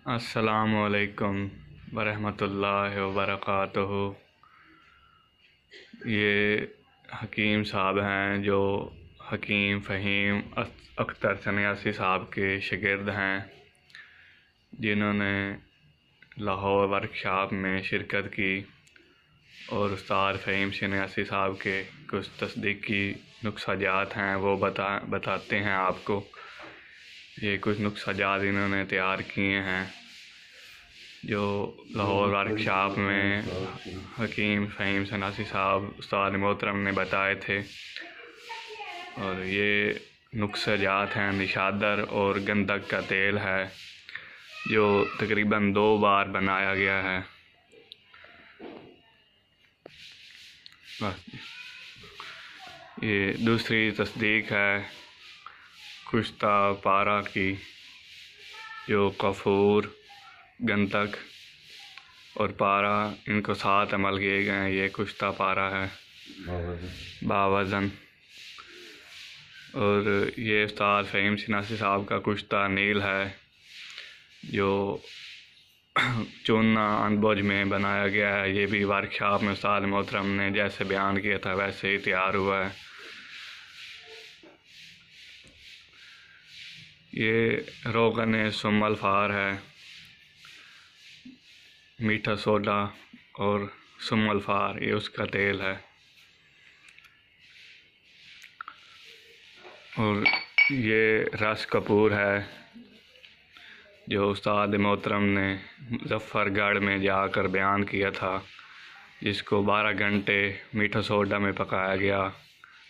अस्सलामुअलैकुम वरहमतुल्लाहि वबरकातुहू। ये हकीम साहब हैं जो हकीम फ़हीम अख्तर सन्यासी साहब के शागिर्द हैं, जिन्होंने लाहौर वर्कशॉप में शिरकत की और उस्ताद फ़हीम सन्यासी साहब के कुछ तस्दीकी नुस्ख़ाजात हैं वो बताते हैं आपको। ये कुछ नुस्ख़ाजात इन्होंने तैयार किए हैं जो लाहौर वर्कशॉप में हकीम फ़हीम सन्यासी साहब उस्ताद मोहतरम ने बताए थे। और ये नुस्ख़ाजात हैं निशादर और गंधक का तेल है जो तकरीबन 2 बार बनाया गया है। बस ये दूसरी तस्दीक है कुश्ता पारा की, जो कफूर, गंधक और पारा इनको साथ अमल किए गए हैं। ये कुश्ता पारा है बावज़न। और ये उस्ताद फ़हीम सन्यासी साहब का कुश्ता नील है जो चूना अनबुझ में बनाया गया है। ये भी वर्कशॉप में उस्ताद मोहतरम ने जैसे बयान किया था वैसे ही तैयार हुआ है। ये रोगन सुम्मल फार है, मीठा सोडा और सुम्मल फार, ये उसका तेल है। और ये रस कपूर है जो उस्ताद मोहतरम ने मुज़फ़्फ़रगढ़ में जाकर बयान किया था, जिसको 12 घंटे मीठा सोडा में पकाया गया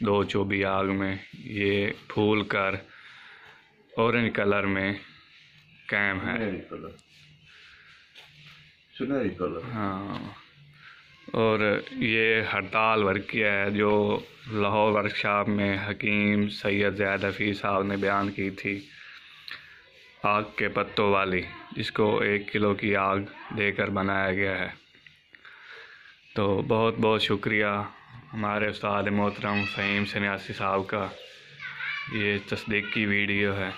2 चौबी आग में। ये फूल कर ऑरेंज कलर में कैम है। हाँ, और ये हड़ताल वर्किया है जो लाहौर वर्कशॉप में हकीम सैयद ज़ैद हफ़ीज़ साहब ने बयान की थी, आग के पत्तों वाली, जिसको 1 किलो की आग देकर बनाया गया है। तो बहुत बहुत शुक्रिया हमारे उस्ताद मोहतरम फ़हीम सन्यासी साहब का। ये तस्दीकी वीडियो है।